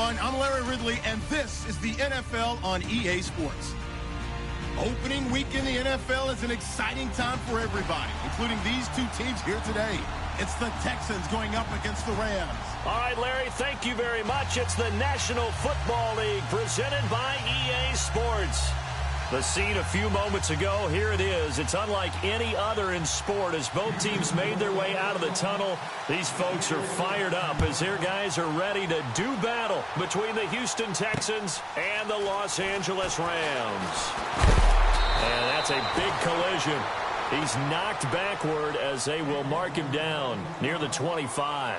everyone. I'm Larry Ridley, and this is the NFL on EA Sports. Opening week in the NFL is an exciting time for everybody, including these two teams here today. It's the Texans going up against the Rams. All right, Larry, thank you very much. It's the National Football League presented by EA Sports. The scene a few moments ago, here it is. It's unlike any other in sport as both teams made their way out of the tunnel. These folks are fired up as their guys are ready to do battle between the Houston Texans and the Los Angeles Rams. And that's a big collision. He's knocked backward as they will mark him down near the 25.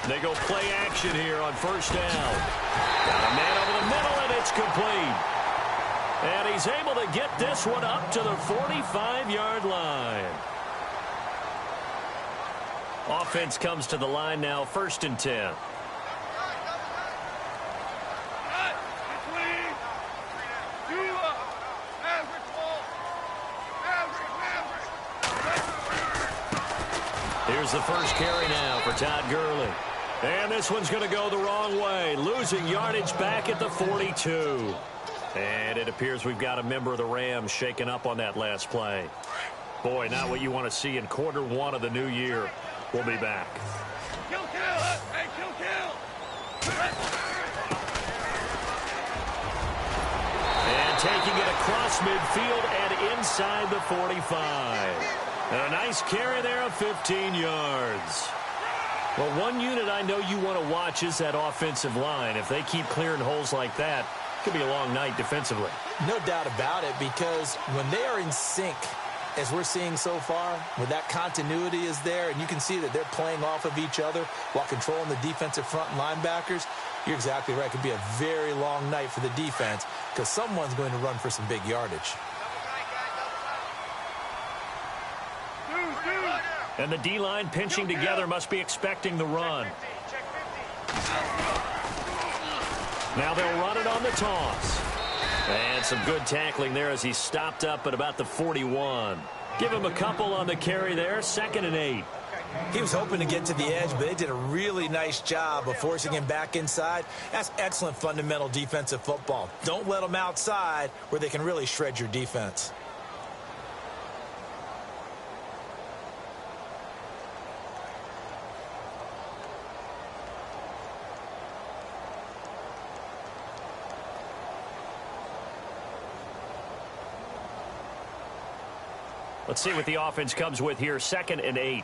They go play action here on first down. Got a man over the middle, and it's complete. And he's able to get this one up to the 45-yard line. Offense comes to the line now, 1st and 10. Here's the first carry now for Todd Gurley. And this one's going to go the wrong way, losing yardage back at the 42. And it appears we've got a member of the Rams shaken up on that last play. Boy, not what you want to see in quarter one of the new year. We'll be back. Kill, kill! Hey, kill, kill! And taking it across midfield and inside the 45. And a nice carry there of 15 yards. Well, one unit I know you want to watch is that offensive line. If they keep clearing holes like that, it could be a long night defensively. No doubt about it, because when they are in sync, as we're seeing so far, where that continuity is there, and you can see that they're playing off of each other while controlling the defensive front linebackers, you're exactly right. It could be a very long night for the defense because someone's going to run for some big yardage. And the D-line pinching together must be expecting the run. Now they'll run it on the toss. And some good tackling there as he stopped up at about the 41. Give him a couple on the carry there, 2nd and 8. He was hoping to get to the edge, but they did a really nice job of forcing him back inside. That's excellent fundamental defensive football. Don't let them outside where they can really shred your defense. Let's see what the offense comes with here. 2nd and 8.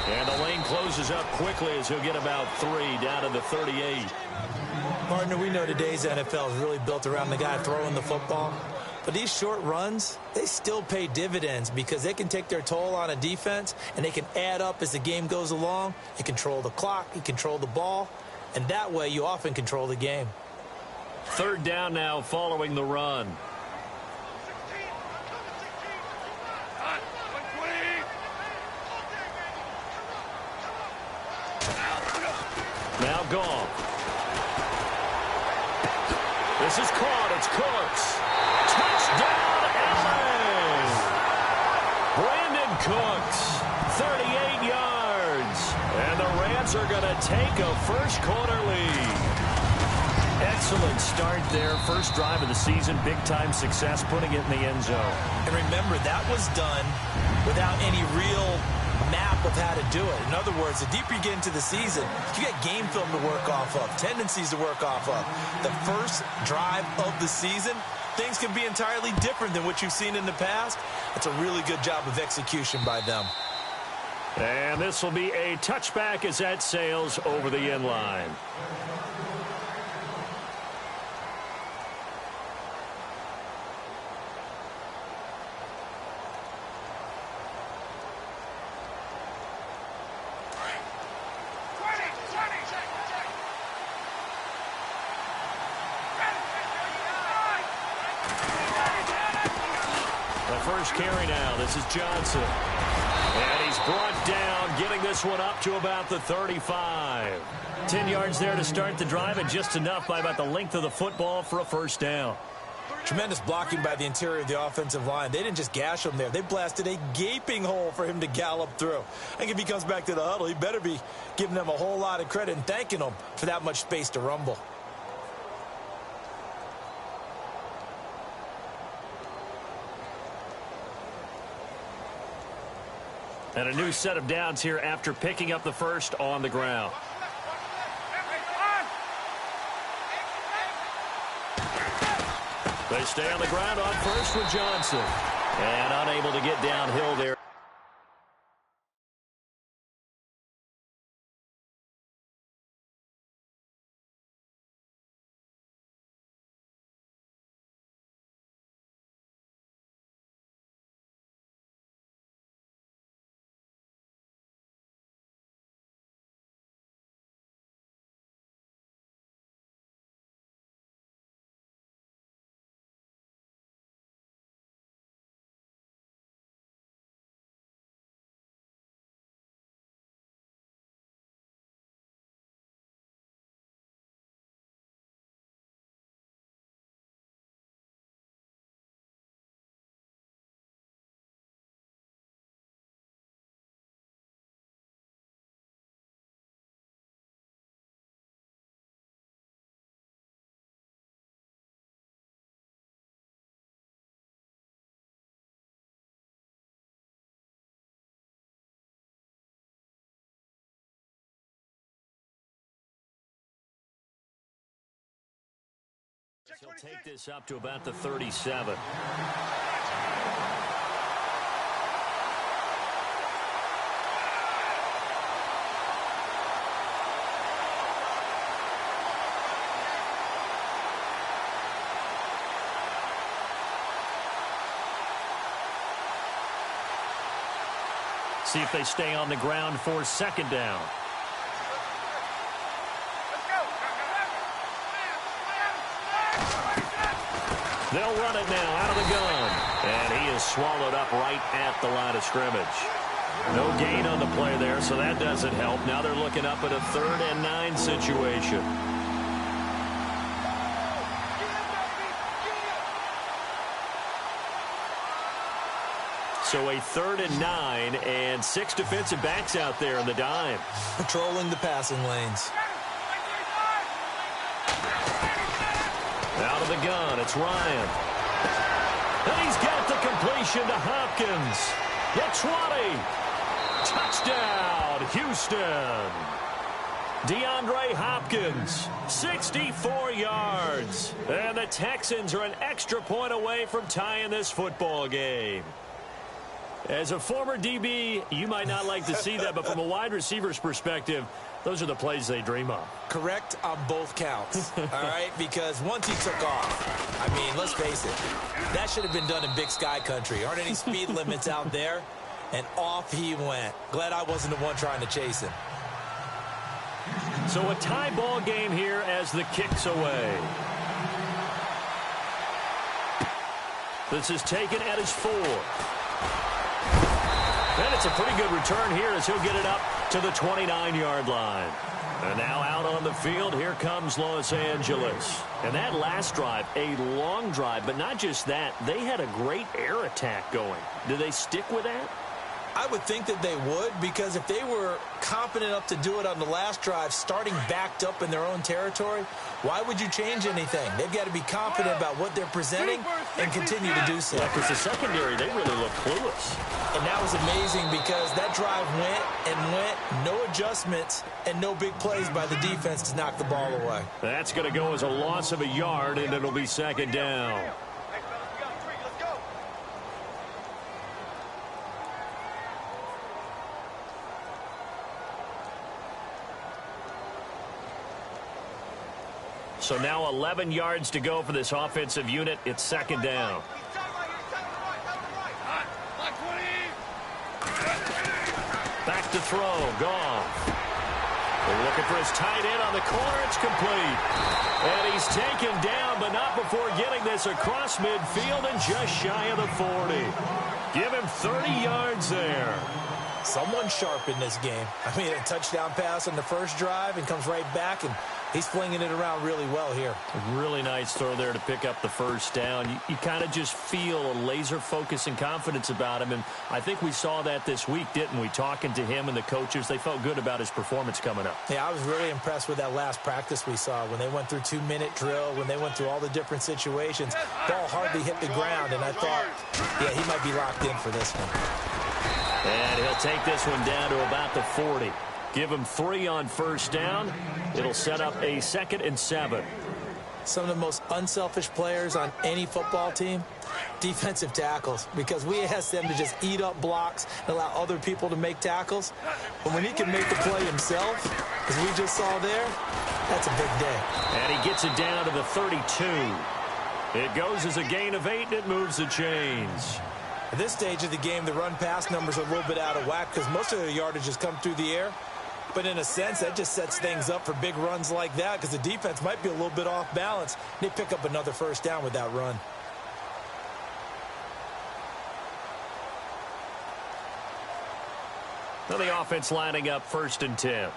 And the lane closes up quickly as he'll get about 3 down to the 38. Partner, we know today's NFL is really built around the guy throwing the football. But these short runs, they still pay dividends because they can take their toll on a defense and they can add up as the game goes along. You control the clock, you control the ball, and that way you often control the game. 3rd down now following the run. Now gone. This is caught. It's Cooks. Touchdown, LA! Brandon Cooks, 38 yards. And the Rams are going to take a first-quarter lead. Excellent start there. First drive of the season. Big-time success, putting it in the end zone. And remember, that was done without any real map of how to do it. In other words, the deeper you get into the season, you get game film to work off of, tendencies to work off of. The first drive of the season, things can be entirely different than what you've seen in the past. It's a really good job of execution by them. And this will be a touchback as that sails over the end line. The first carry now. This is Johnson. And he's brought down, getting this one up to about the 35. 10 yards there to start the drive, and just enough by about the length of the football for a first down. Tremendous blocking by the interior of the offensive line. They didn't just gash him there. They blasted a gaping hole for him to gallop through. I think if he comes back to the huddle, he better be giving them a whole lot of credit and thanking them for that much space to rumble. And a new set of downs here after picking up the first on the ground. They stay on the ground on first with Johnson. And unable to get downhill there. He'll take this up to about the 37. See if they stay on the ground for second down. They'll run it now out of the gun. And he is swallowed up right at the line of scrimmage. No gain on the play there, so that doesn't help. Now they're looking up at a 3rd and 9 situation. So a 3rd and 9 and 6 defensive backs out there in the dime. Patrolling the passing lanes. Out of the gun, it's Ryan. And he's got the completion to Hopkins. The 20. Touchdown, Houston. DeAndre Hopkins, 64 yards. And the Texans are an extra point away from tying this football game. As a former DB, you might not like to see that, but from a wide receiver's perspective, those are the plays they dream of. Correct on both counts, all right? Because once he took off, I mean, let's face it, that should have been done in Big Sky country. Aren't any speed limits out there? And off he went. Glad I wasn't the one trying to chase him. So a tie ball game here as the kick's away. This is taken at his 4. And it's a pretty good return here as he'll get it up to the 29-yard line. And now out on the field, here comes Los Angeles. And that last drive, a long drive, but not just that, they had a great air attack going. Do they stick with that? I would think that they would, because if they were competent enough to do it on the last drive, starting backed up in their own territory, why would you change anything? They've got to be confident about what they're presenting and continue to do so. Yeah, because the secondary, they really look clueless. And that was amazing because that drive went and went, no adjustments, and no big plays by the defense to knock the ball away. That's going to go as a loss of a yard, and it'll be second down. So now 11 yards to go for this offensive unit. It's second down. Back to throw. Goff. They're looking for his tight end on the corner. It's complete. And he's taken down, but not before getting this across midfield and just shy of the 40. Give him 30 yards there. Someone sharp in this game. I mean, a touchdown pass on the first drive and comes right back, and he's flinging it around really well here. A really nice throw there to pick up the first down. You kind of just feel a laser focus and confidence about him, and I think we saw that this week, didn't we? Talking to him and the coaches, they felt good about his performance coming up. Yeah, I was really impressed with that last practice we saw when they went through 2-minute drill, when they went through all the different situations. Ball hardly hit the ground, and I thought, yeah, he might be locked in for this one. And he'll take this one down to about the 40. Give him 3 on first down. It'll set up a 2nd and 7. Some of the most unselfish players on any football team, defensive tackles, because we ask them to just eat up blocks and allow other people to make tackles. But when he can make the play himself, as we just saw there, that's a big day. And he gets it down to the 32. It goes as a gain of 8, and it moves the chains. At this stage of the game, the run-pass numbers are a little bit out of whack because most of the yardage has come through the air. But in a sense, that just sets things up for big runs like that because the defense might be a little bit off balance. They pick up another first down with that run. Now the offense lining up 1st and 10.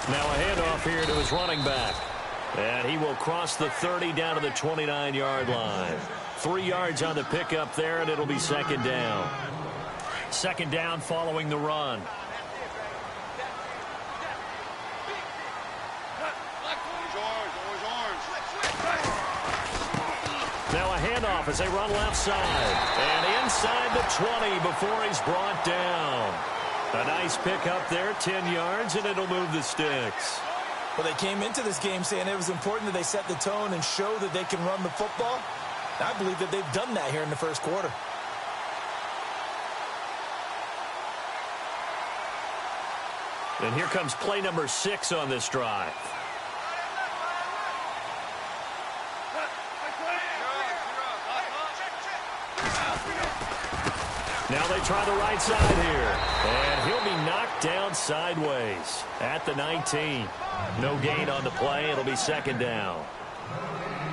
Now a handoff here to his running back. And he will cross the 30 down to the 29-yard line. 3 yards on the pickup there, and it'll be 2nd down. 2nd down following the run. Now a handoff as they run left side. And inside the 20 before he's brought down. A nice pickup there, 10 yards, and it'll move the sticks. Well, they came into this game saying it was important that they set the tone and show that they can run the football. I believe that they've done that here in the first quarter. And here comes play number 6 on this drive. Now they try the right side here. And he'll be knocked down sideways at the 19. No gain on the play. It'll be 2nd down.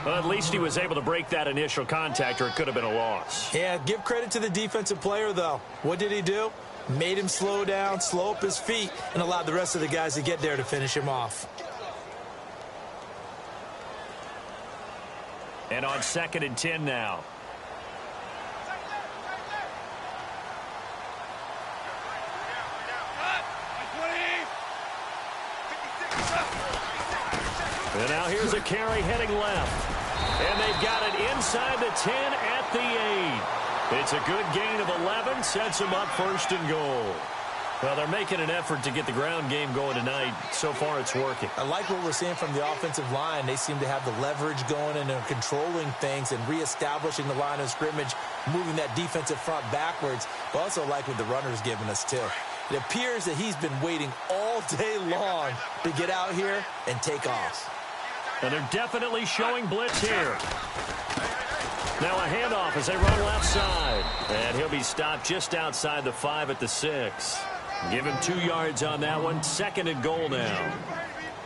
Well, at least he was able to break that initial contact, or it could have been a loss. Yeah, give credit to the defensive player, though. What did he do? Made him slow down, slow up his feet, and allowed the rest of the guys to get there to finish him off. And on 2nd and 10 now. And now here's a carry heading left. And they've got it inside the 10 at the 8. It's a good gain of 11, sets them up 1st and goal. Well, they're making an effort to get the ground game going tonight. So far, it's working. I like what we're seeing from the offensive line. They seem to have the leverage going and they're controlling things and reestablishing the line of scrimmage, moving that defensive front backwards. But also like what the runner's giving us, too. It appears that he's been waiting all day long to get out here and take off. And they're definitely showing blitz here. Now a handoff as they run left side. And he'll be stopped just outside the 5 at the 6. Give him 2 yards on that one. 2nd and goal now.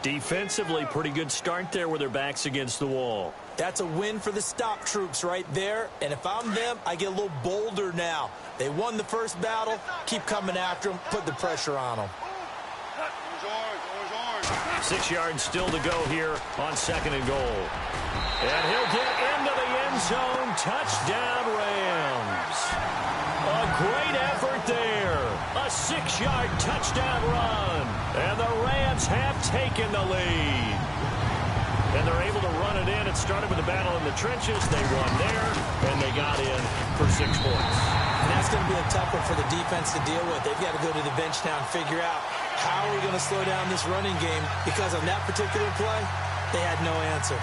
Defensively, pretty good start there with their backs against the wall. That's a win for the stop troops right there. And if I'm them, I get a little bolder now. They won the first battle. Keep coming after them. Put the pressure on them. 6 yards still to go here on 2nd and goal. And he'll get into the end zone. Touchdown, Rams. A great effort there. A 6-yard touchdown run. And the Rams have taken the lead. And they're able to run it in. It started with a battle in the trenches. They won there, and they got in for 6 points. And that's going to be a tough one for the defense to deal with. They've got to go to the bench now and figure out how are we going to slow down this running game, because on that particular play, they had no answer.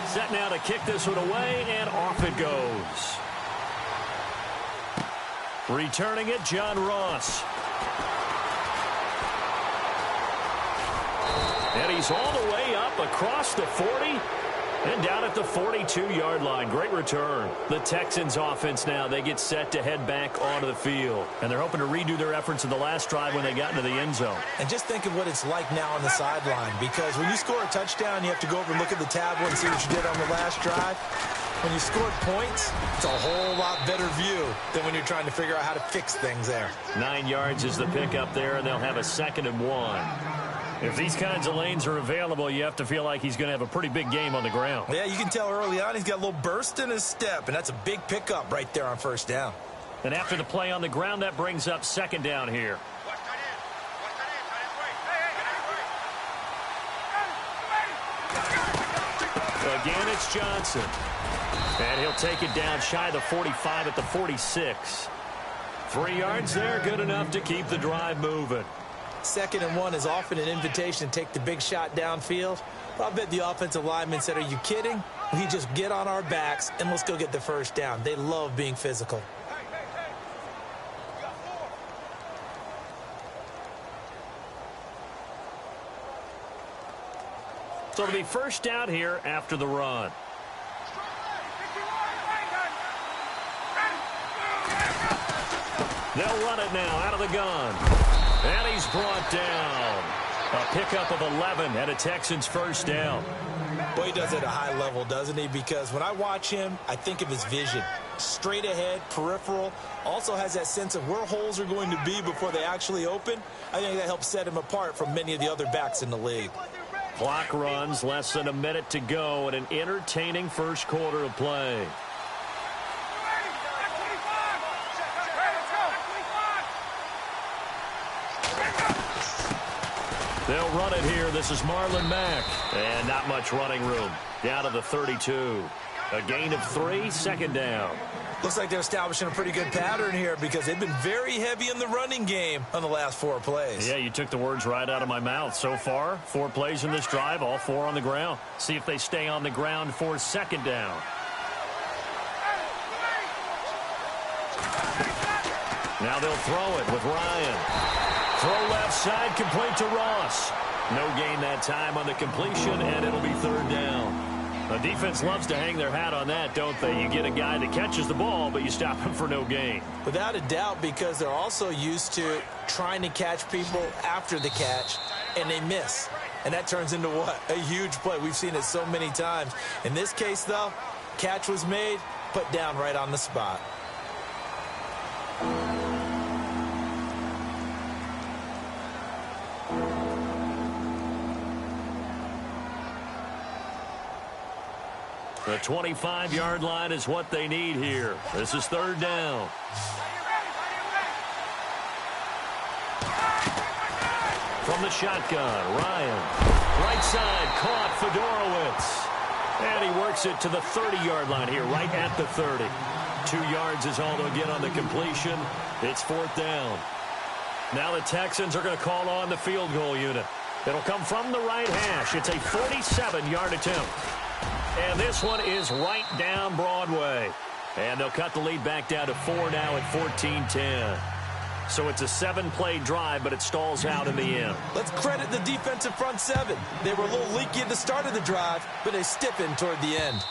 Set now to kick this one away, and off it goes. Returning it, John Ross. And he's all the way up across the 40 and down at the 42-yard line. Great return. The Texans offense now, they get set to head back onto the field. And they're hoping to redo their efforts in the last drive when they got into the end zone. And just think of what it's like now on the sideline, because when you score a touchdown, you have to go over and look at the tablet and see what you did on the last drive. When you scored points, it's a whole lot better view than when you're trying to figure out how to fix things there. 9 yards is the pickup there, and they'll have a 2nd and 1. If these kinds of lanes are available, you have to feel like he's going to have a pretty big game on the ground. Yeah, you can tell early on he's got a little burst in his step, and that's a big pickup right there on first down. And after the play on the ground, that brings up 2nd down here. Again, it's Johnson. And he'll take it down shy of the 45 at the 46. 3 yards there, good enough to keep the drive moving. 2nd and 1 is often an invitation to take the big shot downfield. But I'll bet the offensive lineman said, are you kidding? We just get on our backs and let's go get the first down. They love being physical. So it'll be first down here after the run. They'll run it now out of the gun. And he's brought down. A pickup of 11 and a Texans first down. Boy, he does it at a high level, doesn't he? Because when I watch him, I think of his vision. Straight ahead, peripheral. Also has that sense of where holes are going to be before they actually open. I think that helps set him apart from many of the other backs in the league. Clock runs, less than a minute to go, and an entertaining first quarter of play. They'll run it here. This is Marlon Mack. And not much running room. Down to the 32. A gain of 3, 2nd down. Looks like they're establishing a pretty good pattern here because they've been very heavy in the running game on the last 4 plays. Yeah, you took the words right out of my mouth. So far, 4 plays in this drive, all 4 on the ground. See if they stay on the ground for 2nd down. Now they'll throw it with Ryan. Throw left side, complete to Ross. No gain that time on the completion, and it'll be 3rd down. The defense loves to hang their hat on that, don't they? You get a guy that catches the ball, but you stop him for no gain. Without a doubt, because they're also used to trying to catch people after the catch, and they miss. And that turns into what? A huge play. We've seen it so many times. In this case, though, catch was made, put down right on the spot. The 25-yard line is what they need here. This is 3rd down. From the shotgun, Ryan. Right side, caught Fedorowicz. And he works it to the 30-yard line here, right at the 30. 2 yards is all they'll get on the completion. It's 4th down. Now the Texans are going to call on the field goal unit. It'll come from the right hash. It's a 47-yard attempt. And this one is right down Broadway. And they'll cut the lead back down to 4 now at 14-10. So it's a 7-play drive, but it stalls out in the end. Let's credit the defensive front 7. They were a little leaky at the start of the drive, but they stiffened toward the end.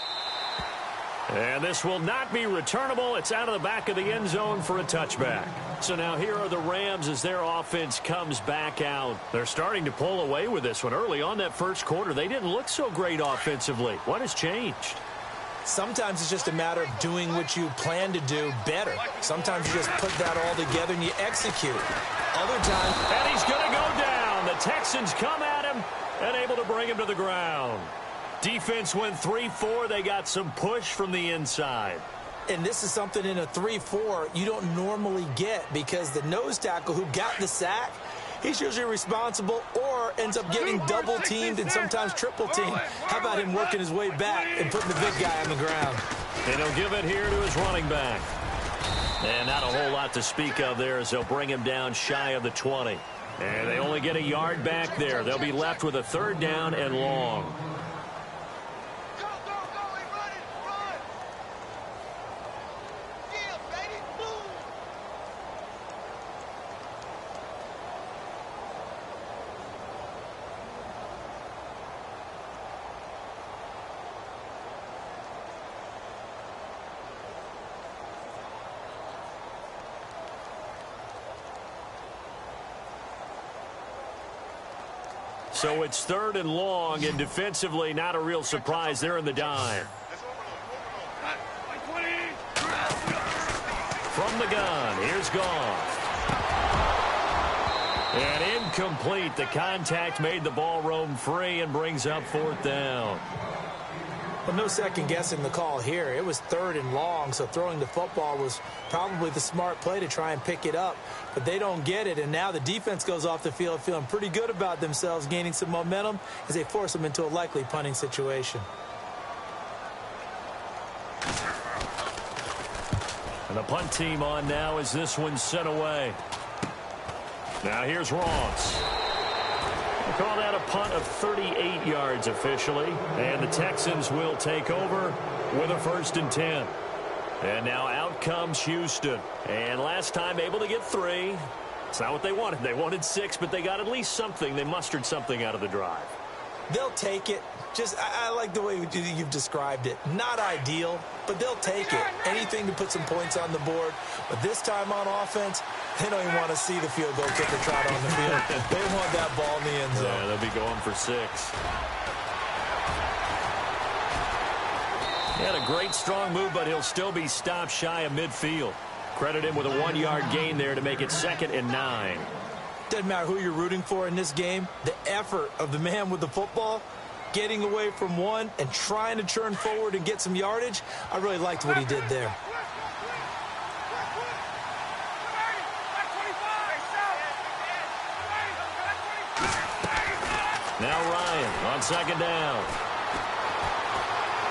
And this will not be returnable. It's out of the back of the end zone for a touchback. So now here are the Rams as their offense comes back out. They're starting to pull away with this one. Early on that first quarter, they didn't look so great offensively. What has changed? Sometimes it's just a matter of doing what you plan to do better. Sometimes you just put that all together and you execute. Other times... And he's going to go down. The Texans come at him and able to bring him to the ground. Defense went 3-4. They got some push from the inside. And this is something in a 3-4 you don't normally get because the nose tackle who got the sack, he's usually responsible or ends up getting double-teamed and sometimes triple-teamed. How about him working his way back and putting the big guy on the ground? And he'll give it here to his running back. And not a whole lot to speak of there as they'll bring him down shy of the 20. And they only get a yard back there. They'll be left with a 3rd down and long. So it's 3rd and long, and defensively not a real surprise. They're in the dime. From the gun, here's Goff. And incomplete. The contact made the ball roam free and brings up 4th down. Well, no second guessing the call here. It was 3rd and long, so throwing the football was probably the smart play to try and pick it up. But they don't get it, and now the defense goes off the field feeling pretty good about themselves, gaining some momentum as they force them into a likely punting situation. And the punt team on now as this one's sent away. Now here's Ross. We'll call that a punt of 38 yards officially. And the Texans will take over with a 1st and 10. And now out comes Houston. And last time able to get 3. It's not what they wanted. They wanted 6, but they got at least something. They mustered something out of the drive. They'll take it. I like the way you've described it. Not ideal, but they'll take it. Anything to put some points on the board. But this time on offense, they don't even want to see the field goal kicker trot on the field. They want that ball in the end zone. Yeah, they'll be going for 6. He had a great strong move, but he'll still be stopped shy of midfield. Credit him with a 1-yard gain there to make it 2nd and 9. Doesn't matter who you're rooting for in this game. The effort of the man with the football, getting away from one and trying to turn forward and get some yardage, I really liked what he did there. Now Ryan on 2nd down.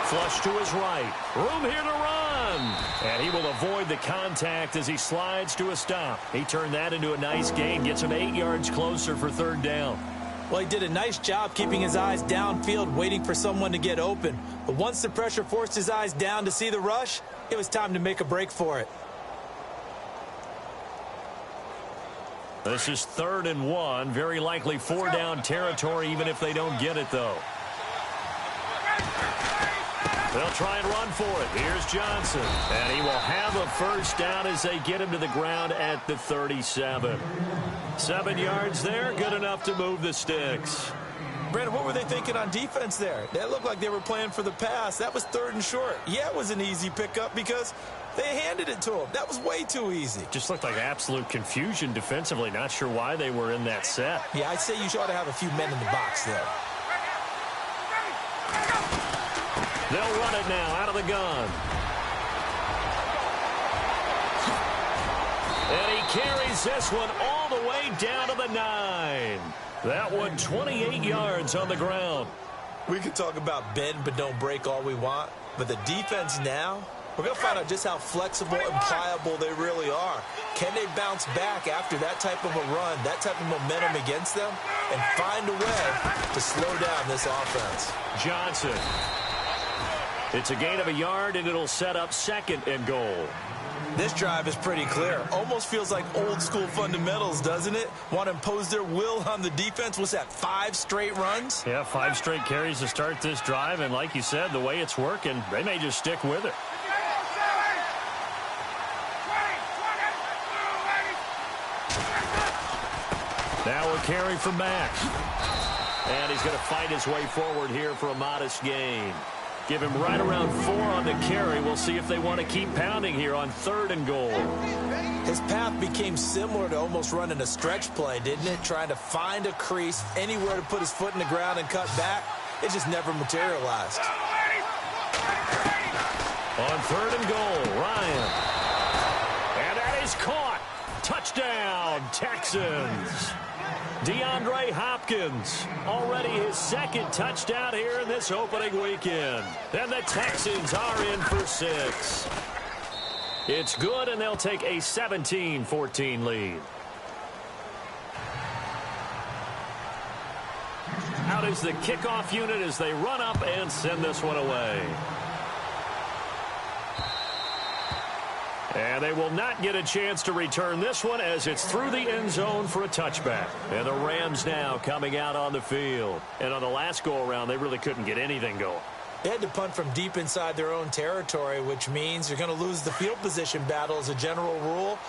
Flush to his right. Room here to run. And he will avoid the contact as he slides to a stop. He turned that into a nice gain. Gets him 8 yards closer for 3rd down. Well, he did a nice job keeping his eyes downfield, waiting for someone to get open. But once the pressure forced his eyes down to see the rush, it was time to make a break for it. This is 3rd and 1. Very likely 4-down territory, even if they don't get it, though. They'll try and run for it. Here's Johnson. And he will have a 1st down as they get him to the ground at the 37. 7 yards there, good enough to move the sticks. Brandon, what were they thinking on defense there? That looked like they were playing for the pass. That was 3rd and short. Yeah, it was an easy pickup because they handed it to him. That was way too easy. Just looked like absolute confusion defensively. Not sure why they were in that set. Yeah, I'd say you ought to have a few men in the box there. They'll run it now out of the gun. And he carries this one all the way down to the 9. That one 28 yards on the ground. We can talk about bend but don't break all we want, but the defense now, we're going to find out just how flexible and pliable they really are. Can they bounce back after that type of a run, that type of momentum against them, and find a way to slow down this offense? Johnson. It's a gain of a yard, and it'll set up 2nd and goal. This drive is pretty clear. Almost feels like old school fundamentals, doesn't it? Want to impose their will on the defense. What's that, 5 straight runs? Yeah, 5 straight carries to start this drive, and like you said, the way it's working, they may just stick with it. Now a carry from Mack. And he's going to fight his way forward here for a modest gain. Give him right around 4 on the carry. We'll see if they want to keep pounding here on 3rd and goal. His path became similar to almost running a stretch play, didn't it? Trying to find a crease, anywhere to put his foot in the ground and cut back. It just never materialized. On 3rd and goal, Ryan. And that is caught. Touchdown, Texans. DeAndre Hopkins, already his 2nd touchdown here in this opening weekend. And the Texans are in for 6. It's good, and they'll take a 17-14 lead. Out is the kickoff unit as they run up and send this one away. And they will not get a chance to return this one as it's through the end zone for a touchback. And the Rams now coming out on the field. And on the last go-around, they really couldn't get anything going. They had to punt from deep inside their own territory, which means you're going to lose the field position battle as a general rule.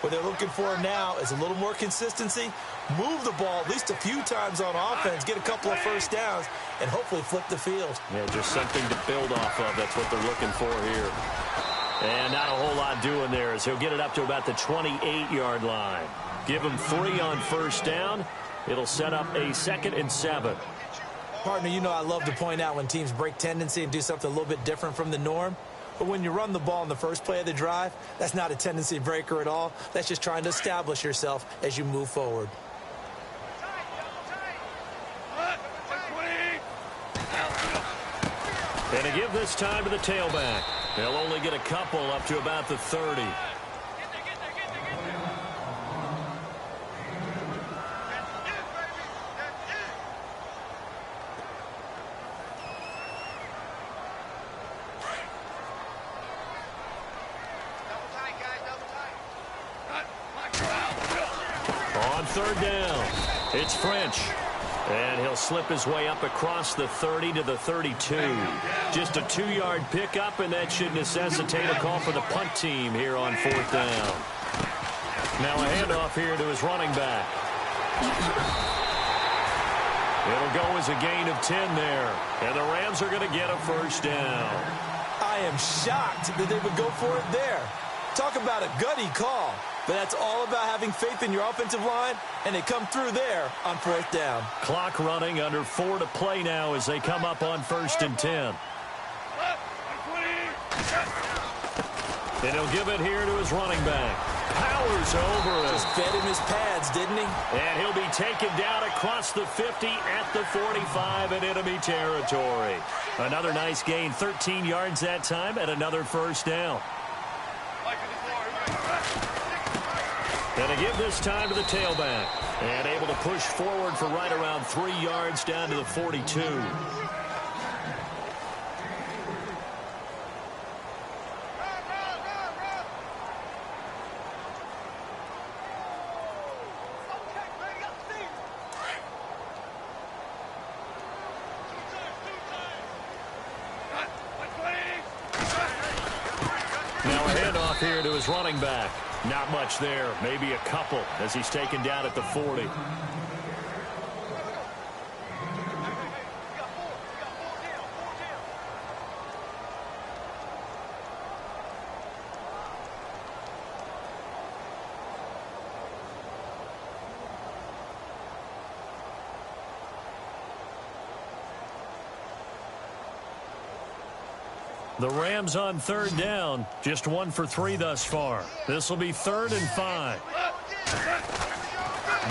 What they're looking for now is a little more consistency, move the ball at least a few times on offense, get a couple of first downs, and hopefully flip the field. Yeah, just something to build off of. That's what they're looking for here. And not a whole lot doing there as he'll get it up to about the 28-yard line. Give him 3 on first down. It'll set up a 2nd and 7. Partner, you know I love to point out when teams break tendency and do something a little bit different from the norm. But when you run the ball in the first play of the drive, that's not a tendency breaker at all. That's just trying to establish yourself as you move forward. And to give this time to the tailback. They'll only get a couple up to about the 30. On 3rd down, it's French. And he'll slip his way up across the 30 to the 32. Just a 2-yard pickup, and that should necessitate a call for the punt team here on 4th down. Now a handoff here to his running back. It'll go as a gain of 10 there. And the Rams are going to get a first down. I am shocked that they would go for it there. Talk about a gutty call. But that's all about having faith in your offensive line, and they come through there on 4th down. Clock running, under 4 to play now as they come up on 1st and 10. And he'll give it here to his running back. Powers over it. Just fed him his pads, didn't he? And he'll be taken down across the 50 at the 45 in enemy territory. Another nice gain, 13 yards that time, and another first down. And to give this time to the tailback. And able to push forward for right around 3 yards down to the 42. Now a handoff here to his running back. Not much there, maybe a couple as he's taken down at the 40. The Rams on 3rd down, just 1 for 3 thus far. This will be 3rd and 5.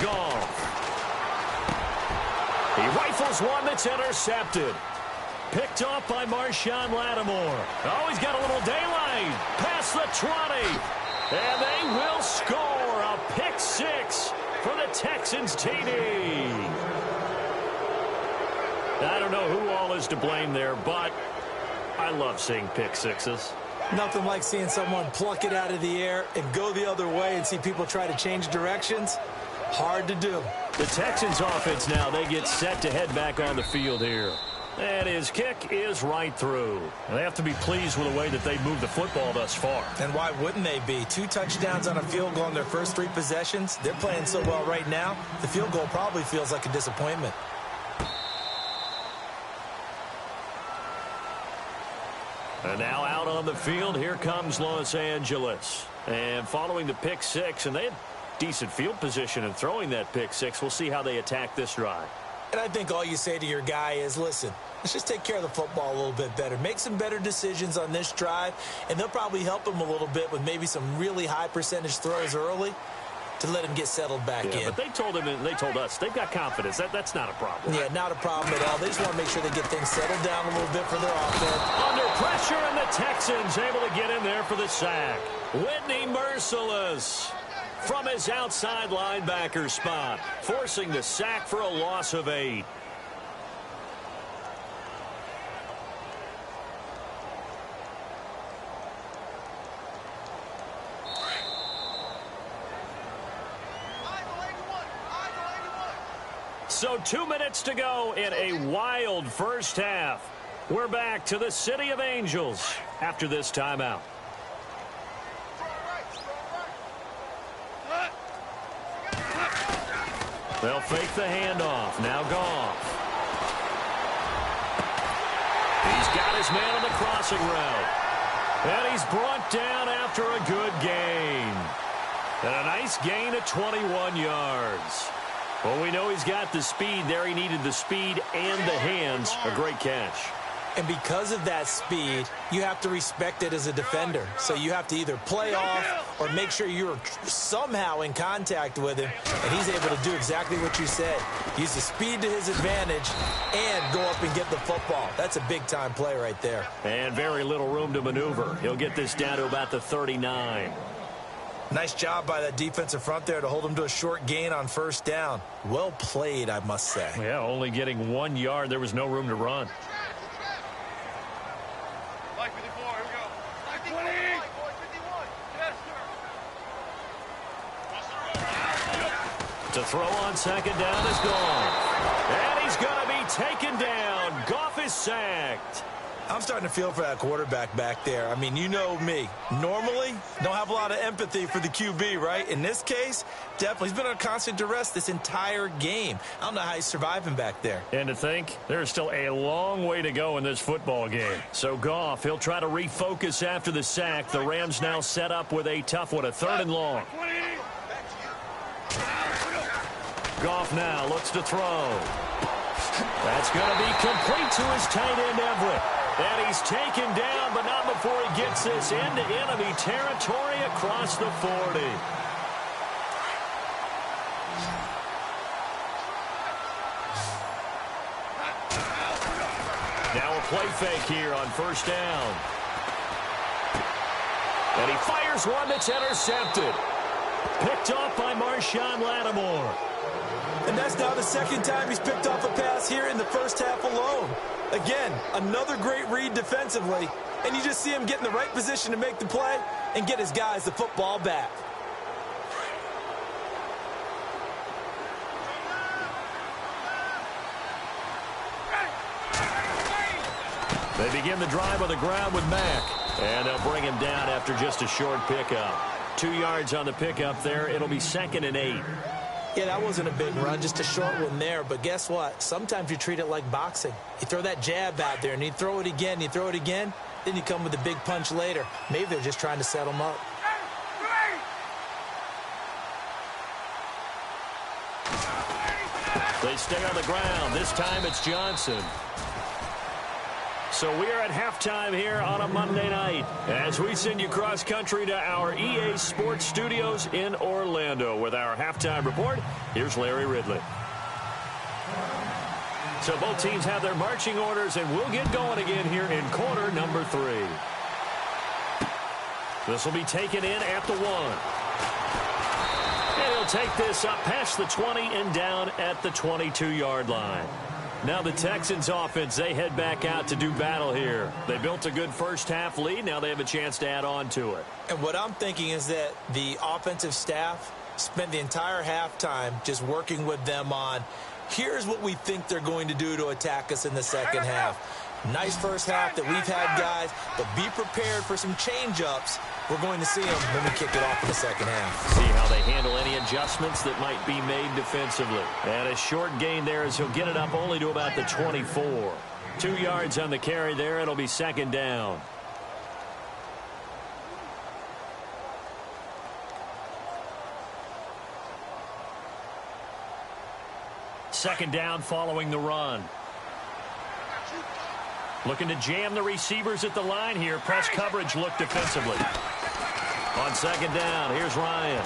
Goff. He rifles one that's intercepted. Picked off by Marshawn Lattimore. Oh, he's got a little daylight. Past the 20. And they will score a pick 6 for the Texans TD. I don't know who all is to blame there, but I love seeing pick 6s. Nothing like seeing someone pluck it out of the air and go the other way and see people try to change directions. Hard to do. The Texans offense now, they get set to head back on the field here. And his kick is right through. They have to be pleased with the way that they moved the football thus far. And why wouldn't they be? 2 touchdowns on a field goal in their first 3 possessions. They're playing so well right now, the field goal probably feels like a disappointment. And now out on the field, here comes Los Angeles. And following the pick 6, and they had decent field position in throwing that pick 6. We'll see how they attack this drive. And I think all you say to your guy is, listen, let's just take care of the football a little bit better. Make some better decisions on this drive, and they'll probably help him a little bit with maybe some really high percentage throws early to let him get settled back in. But they told him and they told us they've got confidence. That's not a problem. Yeah, not a problem at all. They just want to make sure they get things settled down a little bit for their offense. Under pressure, and the Texans able to get in there for the sack. Whitney Merciless from his outside linebacker spot, forcing the sack for a loss of 8. So 2 minutes to go in a wild first half. We're back to the City of Angels after this timeout. They'll fake the handoff. Now Goff. He's got his man on the crossing route. And he's brought down after a good gain. And a nice gain of 21 yards. Well, we know he's got the speed there. He needed the speed and the hands. A great catch. And because of that speed, you have to respect it as a defender. So you have to either play off or make sure you're somehow in contact with him. And he's able to do exactly what you said. Use the speed to his advantage and go up and get the football. That's a big-time play right there. And very little room to maneuver. He'll get this down to about the 39. Nice job by that defensive front there to hold him to a short gain on first down. Well played, I must say. Yeah, only getting 1 yard. There was no room to run. To throw on second down is Goff. And he's going to be taken down. Goff is sacked. I'm starting to feel for that quarterback back there. I mean, you know me. Normally, don't have a lot of empathy for the QB, right? In this case, definitely. He's been under constant duress this entire game. I don't know how he's surviving back there. And to think, there's still a long way to go in this football game. So Goff, he'll try to refocus after the sack. The Rams now set up with a tough one, a 3rd and long. Goff now looks to throw. That's going to be complete to his tight end, Everett. And he's taken down, but not before he gets this into enemy territory across the 40. Now a play fake here on first down. And he fires one that's intercepted. Picked off by Marshawn Lattimore. And that's now the second time he's picked off a pass here in the first half alone. Again, another great read defensively, and you just see him get in the right position to make the play and get his guys the football back. They begin the drive on the ground with Mack, and they'll bring him down after just a short pickup. 2 yards on the pickup there. It'll be 2nd and 8. Yeah, that wasn't a big run, just a short one there. But guess what? Sometimes you treat it like boxing. You throw that jab out there, and you throw it again, you throw it again, then you come with a big punch later. Maybe they're just trying to set them up. They stay on the ground. This time it's Johnson. So we are at halftime here on a Monday night as we send you cross-country to our EA Sports Studios in Orlando with our halftime report. Here's Larry Ridley. So both teams have their marching orders, and we'll get going again here in quarter number 3. This will be taken in at the 1. And he'll take this up past the 20 and down at the 22-yard line. Now the Texans offense, they head back out to do battle here. They built a good first half lead. Now they have a chance to add on to it. And what I'm thinking is that the offensive staff spent the entire halftime just working with them on, here's what we think they're going to do to attack us in the second half. Nice first half that we've had, guys, but be prepared for some change-ups. We're going to see them when we kick it off in the second half. See how they handle any adjustments that might be made defensively. And a short gain there as he'll get it up only to about the 24. 2 yards on the carry there. It'll be 2nd down. Second down following the run. Looking to jam the receivers at the line here. Press coverage look defensively. On second down, here's Ryan.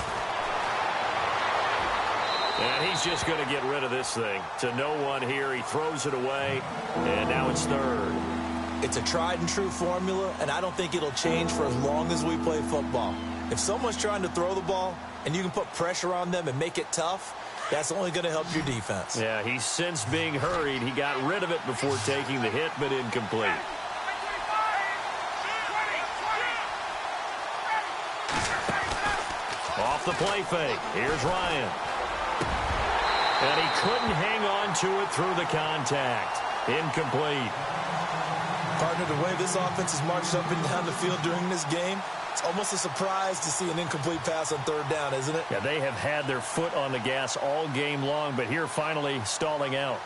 And he's just going to get rid of this thing. To no one here. He throws it away. And now it's 3rd. It's a tried and true formula, and I don't think it'll change for as long as we play football. If someone's trying to throw the ball and you can put pressure on them and make it tough, that's only going to help your defense. Yeah, he's since being hurried. He got rid of it before taking the hit, but incomplete. Off the play fake. Here's Ryan. And he couldn't hang on to it through the contact. Incomplete. Partner, the way this offense has marched up and down the field during this game, It's almost a surprise to see an incomplete pass on third down, isn't it? Yeah, they have had their foot on the gas all game long, but here finally stalling out.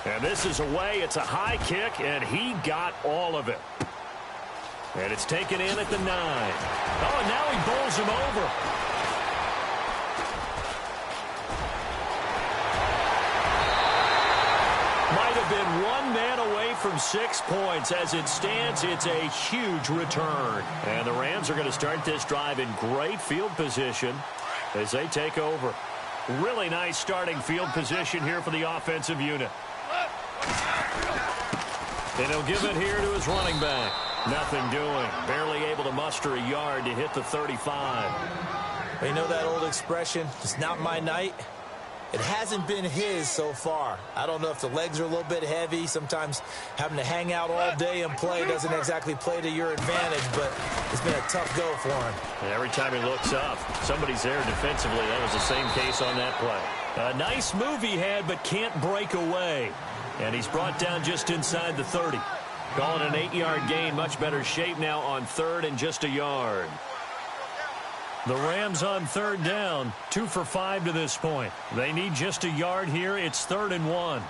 And this is away. It's a high kick, and he got all of it. And it's taken in at the 9. Oh, and now he bowls him over. Might have been one man away from 6 points. As it stands, it's a huge return. And the Rams are going to start this drive in great field position as they take over. Really nice starting field position here for the offensive unit. And he'll give it here to his running back. Nothing doing. Barely able to muster a yard to hit the 35. You know that old expression, it's not my night? It hasn't been his so far. I don't know if the legs are a little bit heavy. Sometimes having to hang out all day and play doesn't exactly play to your advantage, but it's been a tough go for him. And every time he looks up, somebody's there defensively. That was the same case on that play. A nice move he had, but can't break away. And he's brought down just inside the 30. Call it an 8-yard gain. Much better shape now on third and just a yard. The Rams on third down, 2 for 5 to this point. They need just a yard here. It's 3rd and 1.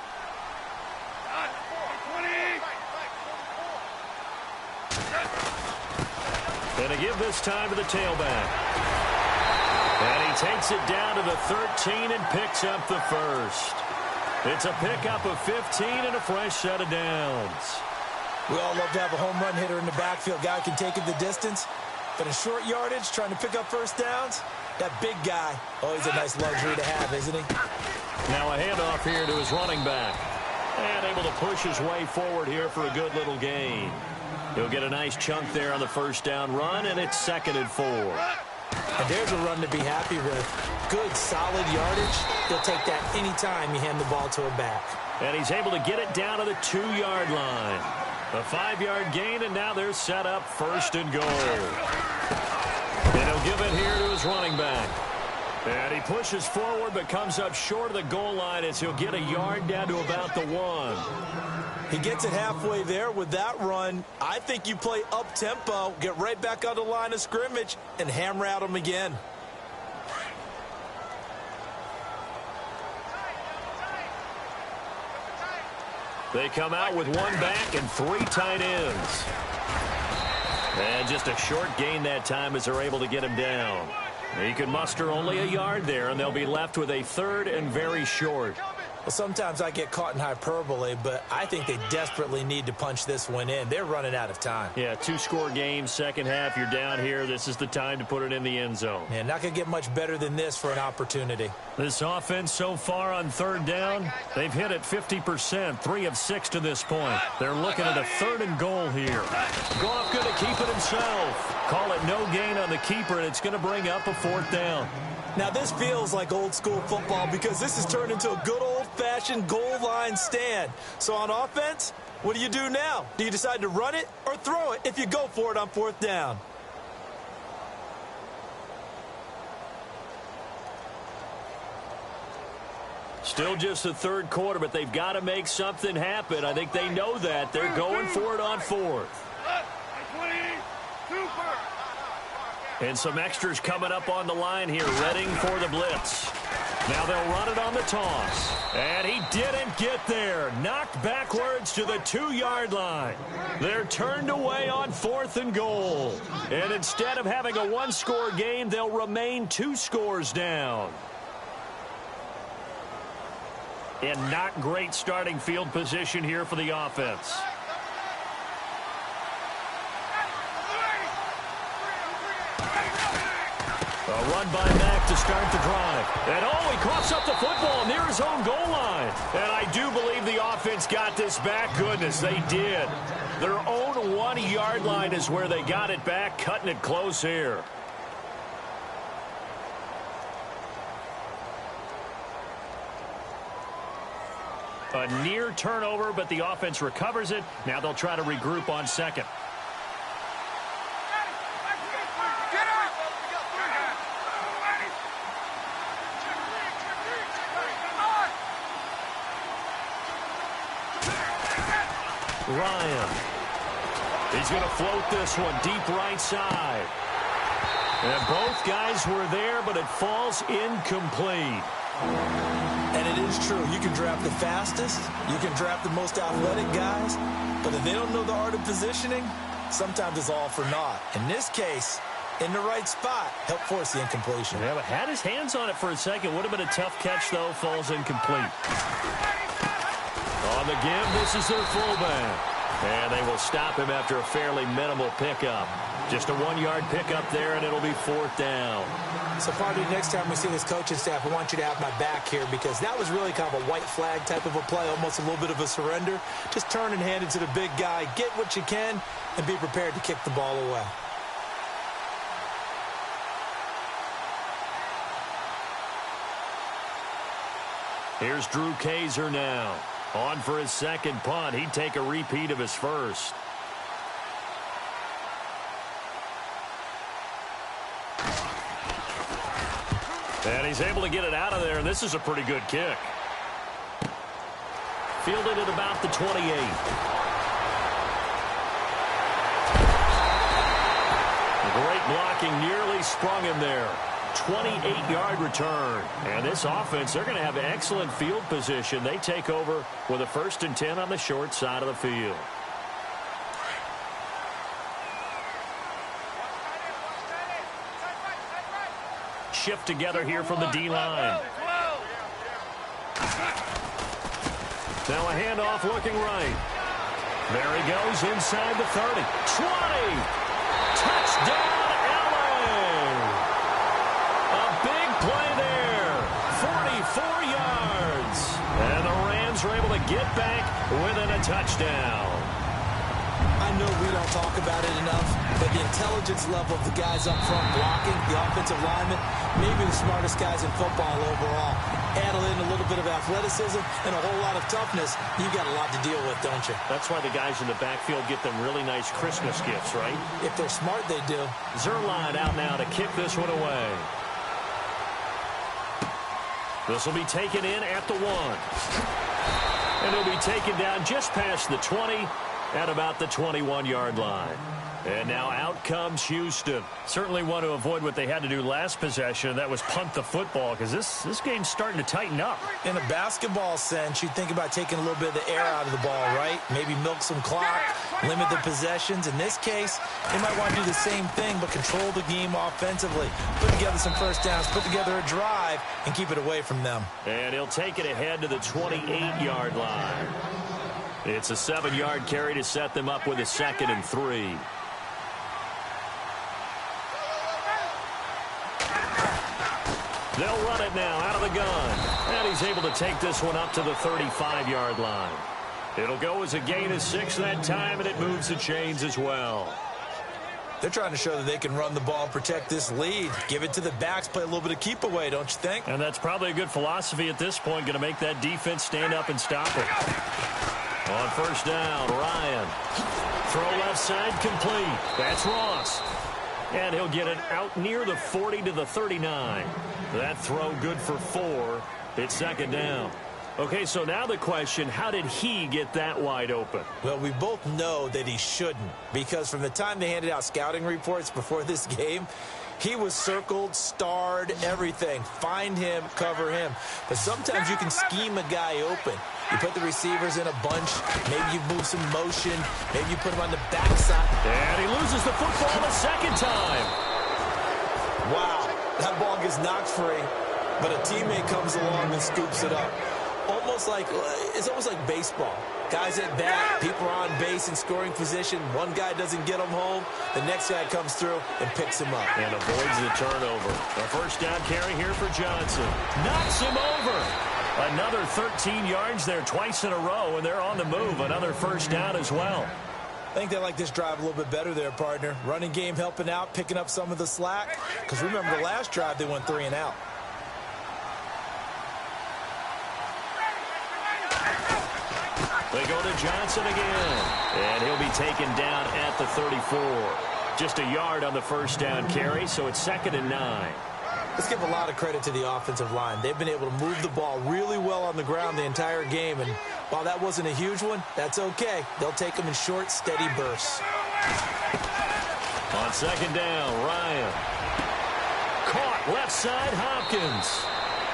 And a give this time to the tailback. And he takes it down to the 13 and picks up the first. It's a pickup of 15 and a fresh set of downs. We all love to have a home run hitter in the backfield. Guy can take it the distance. But in short yardage, trying to pick up first downs, that big guy, oh, he's a nice luxury to have, isn't he? Now a handoff here to his running back. And able to push his way forward here for a good little gain. He'll get a nice chunk there on the first down run, and it's 2nd and 4. And there's a run to be happy with. Good, solid yardage. He'll take that any time you hand the ball to a back. And he's able to get it down to the 2-yard line. A 5-yard gain, and now they're set up 1st and goal. And he'll give it here to his running back. And he pushes forward but comes up short of the goal line as he'll get a yard down to about the 1. He gets it halfway there with that run. I think you play up-tempo, get right back on the line of scrimmage, and hammer at him again. They come out with 1 back and 3 tight ends. And just a short gain that time as they're able to get him down. He can muster only a yard there, and they'll be left with a 3rd and very short. Well, sometimes I get caught in hyperbole, but I think they desperately need to punch this one in. They're running out of time. Yeah, 2-score game, second half. You're down here. This is the time to put it in the end zone. Yeah, not going to get much better than this for an opportunity. This offense so far on third down, they've hit it 50%, 3 of 6 to this point. They're looking at a 3rd and goal here. Goff going to keep it himself. Call it no gain on the keeper, and it's going to bring up a 4th down. Now, this feels like old-school football because this has turned into a good old-fashioned goal line stand. So on offense, what do you do now? Do you decide to run it or throw it if you go for it on 4th down? Still just the 3rd quarter, but they've got to make something happen. I think they know that. They're going for it on 4th. And some extras coming up on the line here, readying for the blitz. Now they'll run it on the toss. And he didn't get there. Knocked backwards to the 2-yard line. They're turned away on 4th and goal. And instead of having a 1-score game, they'll remain 2 scores down. And not great starting field position here for the offense. A run by Mack to start the drive. And he coughs up the football near his own goal line. And I do believe the offense got this back. Goodness, they did. Their own 1-yard line is where they got it back, cutting it close here. A near turnover, but the offense recovers it. Now they'll try to regroup on 2nd. Ryan. He's going to float this one deep right side. And both guys were there, but it falls incomplete. And it is true. You can draft the fastest. You can draft the most athletic guys. But if they don't know the art of positioning, sometimes it's all for naught. In this case, in the right spot, helped force the incompletion. Yeah, but had his hands on it for a second. Would have been a tough catch, though. Falls incomplete. On the give, this is their fullback. And they will stop him after a fairly minimal pickup. Just a 1-yard pickup there, and it'll be 4th down. So, partner, next time we see this coaching staff, I want you to have my back here because that was really kind of a white flag type of a play, almost a little bit of a surrender. Just turn and hand it to the big guy, get what you can, and be prepared to kick the ball away. Here's Drew Kaiser now. On for his second punt. He'd take a repeat of his first. And he's able to get it out of there, and this is a pretty good kick. Fielded at about the 28. Great blocking, nearly sprung him there. 28-yard return. And this offense, they're going to have excellent field position. They take over with a 1st and 10 on the short side of the field. Shift together here from the D-line. Now a handoff looking right. There he goes inside the 30. 20! Touchdown! Play there, 44 yards. And the Rams are able to get back within a touchdown. I know we don't talk about it enough, but the intelligence level of the guys up front blocking, the offensive linemen, maybe the smartest guys in football overall. Add in a little bit of athleticism and a whole lot of toughness, you've got a lot to deal with, don't you? That's why the guys in the backfield get them really nice Christmas gifts, right? If they're smart, they do. Zerline out now to kick this one away. This will be taken in at the 1. And it'll be taken down just past the 20 at about the 21-yard line. And now out comes Houston. Certainly want to avoid what they had to do last possession. That was punt the football because this game's starting to tighten up. In a basketball sense, you think about taking a little bit of the air out of the ball, right? Maybe milk some clock, limit the possessions. In this case, they might want to do the same thing but control the game offensively. Put together some first downs, put together a drive, and keep it away from them. And he'll take it ahead to the 28-yard line. It's a 7-yard carry to set them up with a 2nd and 3. They'll run it now out of the gun. And he's able to take this one up to the 35-yard line. It'll go as a gain of 6 that time, and it moves the chains as well. They're trying to show that they can run the ball, protect this lead. Give it to the backs, play a little bit of keep away, don't you think? And that's probably a good philosophy at this point, going to make that defense stand up and stop it. On first down, Ryan. Throw left side complete. That's Ross. And he'll get it out near the 40 to the 39. That throw good for 4. It's 2nd down. Okay, so now the question, how did he get that wide open? Well, we both know that he shouldn't, because from the time they handed out scouting reports before this game, he was circled, starred, everything. Find him, cover him. But sometimes you can scheme a guy open. You put the receivers in a bunch. Maybe you move some motion. Maybe you put him on the backside. And he loses the football the 2nd time. Wow, that ball gets knocked free, but a teammate comes along and scoops it up. It's almost like baseball. Guys at bat, people are on base in scoring position. One guy doesn't get him home. The next guy comes through and picks him up. And avoids the turnover. A first down carry here for Johnson. Knocks him over. Another 13 yards there twice in a row, and they're on the move. Another first down as well. I think they like this drive a little bit better there, partner. Running game helping out, picking up some of the slack. Because remember, the last drive, they went 3 and out. They go to Johnson again. And he'll be taken down at the 34. Just a yard on the first down carry, so it's 2nd and 9. Let's give a lot of credit to the offensive line. They've been able to move the ball really well on the ground the entire game. And while that wasn't a huge one, that's okay. They'll take them in short, steady bursts. On second down, Ryan. Caught left side, Hopkins.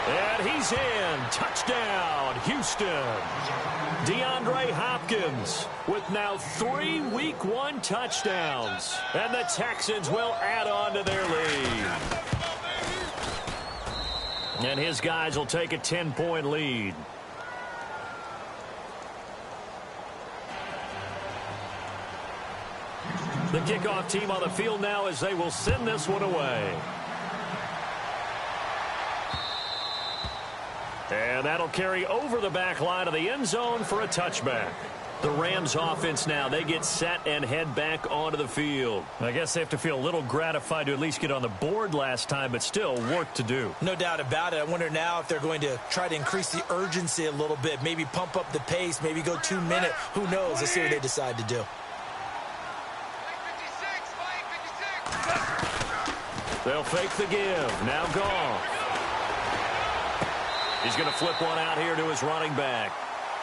And he's in. Touchdown, Houston. DeAndre Hopkins with now 3 Week 1 touchdowns. And the Texans will add on to their lead. And his guys will take a 10-point lead. The kickoff team on the field now as they will send this one away. And that'll carry over the back line of the end zone for a touchback. The Rams offense now, they get set and head back onto the field. I guess they have to feel a little gratified to at least get on the board last time, but still work to do. No doubt about it. I wonder now if they're going to try to increase the urgency a little bit, maybe pump up the pace, maybe go 2 minute. Who knows? Let's see what they decide to do. They'll fake the give. Now Goff. He's going to flip one out here to his running back.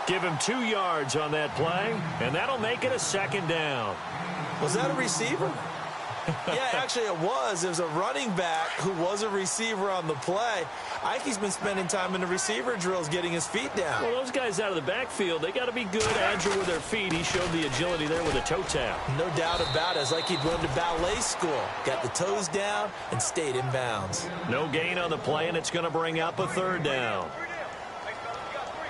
Give him 2 yards on that play, and that'll make it a second down. Was that a receiver? Yeah, actually it was. It was a running back who was a receiver on the play. I think he's been spending time in the receiver drills getting his feet down. Well, those guys out of the backfield, they got to be good, agile with their feet. He showed the agility there with a toe tap. No doubt about it. It's like he'd run to ballet school. Got the toes down and stayed in bounds. No gain on the play, and it's going to bring up a third down.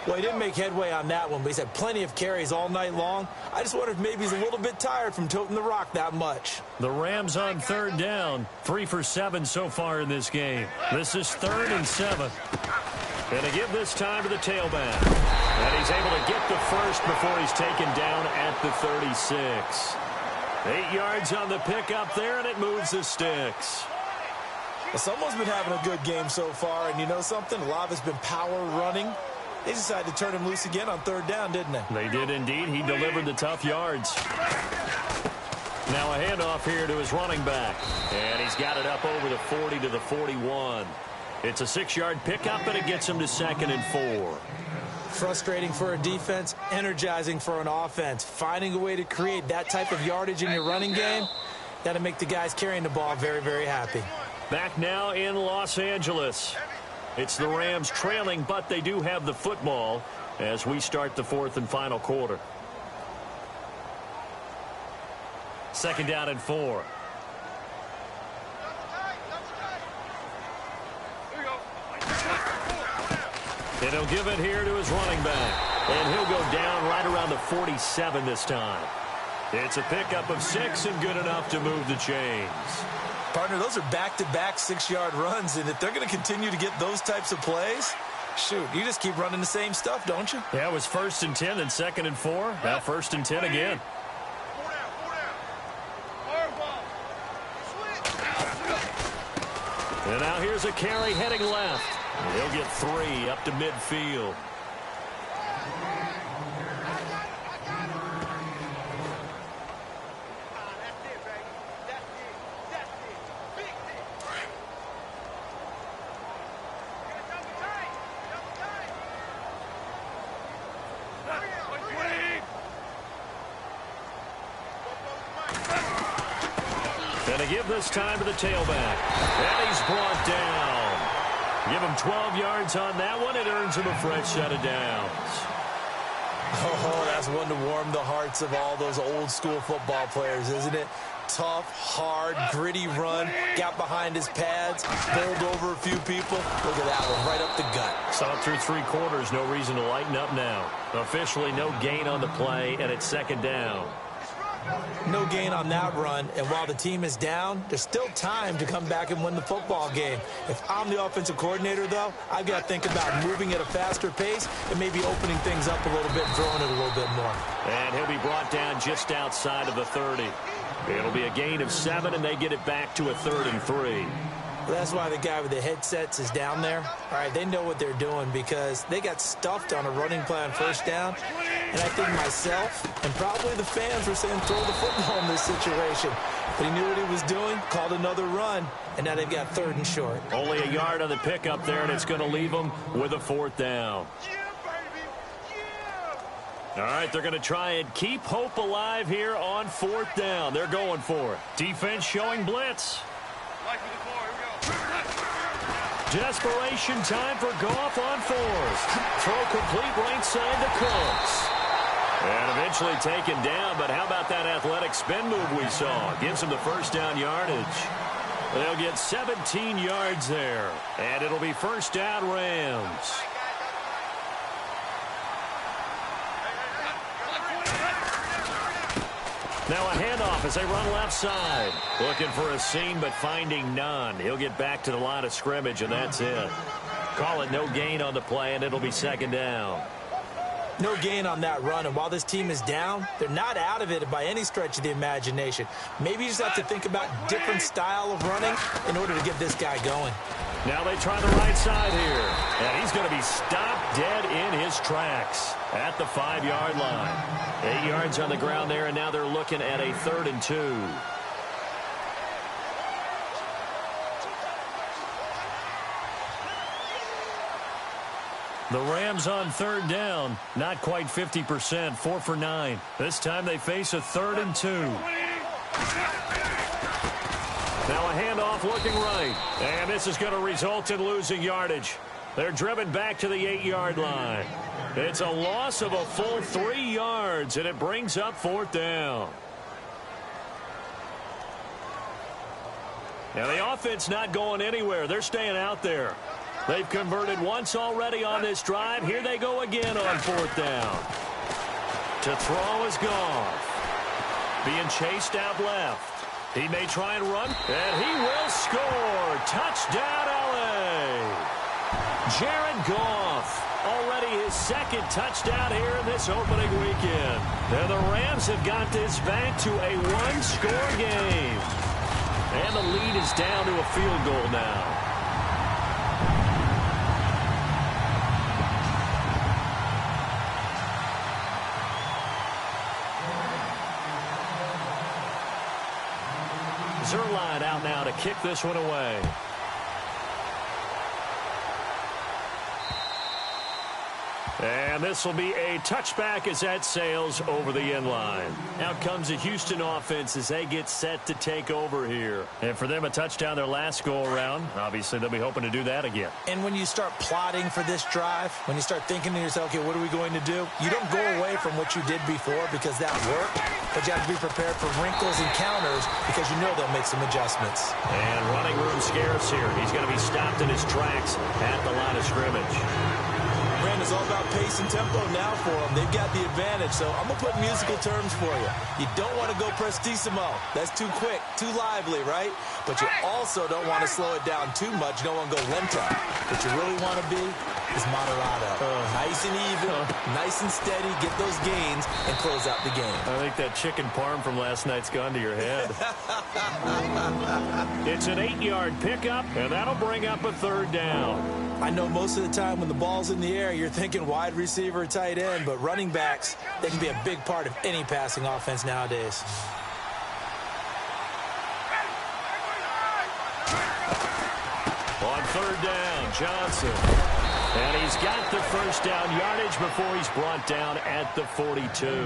Well, he didn't make headway on that one, but he's had plenty of carries all night long. I just wonder if maybe he's a little bit tired from toting the rock that much. The Rams on third down, 3 for 7 so far in this game. This is 3rd and 7. And to give this time to the tailback. And he's able to get the first before he's taken down at the 36. 8 yards on the pickup there, and it moves the sticks. Well, someone's been having a good game so far, and you know something? A lot of it's been power running. They decided to turn him loose again on third down, didn't they? They did indeed. He delivered the tough yards. Now a handoff here to his running back. And he's got it up over the 40 to the 41. It's a 6-yard pickup, and it gets him to 2nd and 4. Frustrating for a defense, energizing for an offense. Finding a way to create that type of yardage in your running game, that'll make the guys carrying the ball very, very happy. Back now in Los Angeles. It's the Rams trailing, but they do have the football as we start the 4th and final quarter. 2nd down and 4. And he'll give it here to his running back. And he'll go down right around the 47 this time. It's a pickup of 6 and good enough to move the chains. Partner, those are back-to-back 6-yard runs, and if they're going to continue to get those types of plays, shoot, you just keep running the same stuff, don't you? Yeah, it was 1st and 10, then 2nd and 4. Now 1st and 10 again. And now here's a carry heading left. He'll get 3 up to midfield. Give this time to the tailback. And he's brought down. Give him 12 yards on that one. It earns him a fresh set of downs. Oh, that's one to warm the hearts of all those old school football players, isn't it? Tough, hard, gritty run. Got behind his pads. Bowled over a few people. Look at that one, right up the gut. Saw it through 3 quarters. No reason to lighten up now. Officially no gain on the play, and it's 2nd down. No gain on that run, and while the team is down, there's still time to come back and win the football game. If I'm the offensive coordinator, though, I've got to think about moving at a faster pace and maybe opening things up a little bit and throwing it a little bit more. And he'll be brought down just outside of the 30. It'll be a gain of 7, and they get it back to a 3rd and 3. Well, that's why the guy with the headsets is down there. All right, they know what they're doing because they got stuffed on a running play on 1st down. And I think myself and probably the fans were saying throw the football in this situation. But he knew what he was doing, called another run, and now they've got 3rd and short. Only a yard on the pickup there, and it's going to leave them with a 4th down. All right, they're going to try and keep hope alive here on 4th down. They're going for it. Defense showing blitz. Desperation time for Goff on 4th. Throw complete right side to Cooks. And eventually taken down, but how about that athletic spin move we saw? Gives him the first down yardage. They'll get 17 yards there, and it'll be first down Rams. Now a handoff as they run left side. Looking for a seam, but finding none. He'll get back to the line of scrimmage, and that's it. Call it no gain on the play, and it'll be second down. No gain on that run, and while this team is down, they're not out of it by any stretch of the imagination. Maybe you just have to think about different style of running in order to get this guy going. Now they try the right side here, and he's going to be stopped dead in his tracks at the 5-yard line. 8 yards on the ground there, and now they're looking at a 3rd and 2. The Rams on 3rd down, not quite 50%, 4 for 9. This time they face a 3rd and 2. Now a handoff looking right, and this is going to result in losing yardage. They're driven back to the 8-yard line. It's a loss of a full 3 yards, and it brings up 4th down. Now the offense not going anywhere. They're staying out there. They've converted once already on this drive. Here they go again on 4th down. To throw is Goff. Being chased out left. He may try and run, and he will score. Touchdown, L.A. Jared Goff. Already his 2nd touchdown here in this opening weekend. And the Rams have got this back to a 1-score game. And the lead is down to a field goal now. Zerline out now to kick this one away. And this will be a touchback as that sails over the end line. Out comes the Houston offense as they get set to take over here. And for them, a touchdown their last go-around. Obviously, they'll be hoping to do that again. And when you start plotting for this drive, when you start thinking to yourself, okay, what are we going to do? You don't go away from what you did before because that worked, but you have to be prepared for wrinkles and counters because you know they'll make some adjustments. And running room scarce here. He's going to be stopped in his tracks at the line of scrimmage. It's all about pace and tempo now for them. They've got the advantage, so I'm going to put musical terms for you. You don't want to go prestissimo. That's too quick, too lively, right? But you also don't want to slow it down too much. You don't want to go lento. What you really want to be is moderato. Nice and even, nice and steady, get those gains, and close out the game. I think that chicken parm from last night's gone to your head. It's an 8-yard pickup, and that'll bring up a 3rd down. I know most of the time when the ball's in the air, you're thinking wide receiver, tight end, but running backs, they can be a big part of any passing offense nowadays. On 3rd down, Johnson. And he's got the first down yardage before he's brought down at the 42.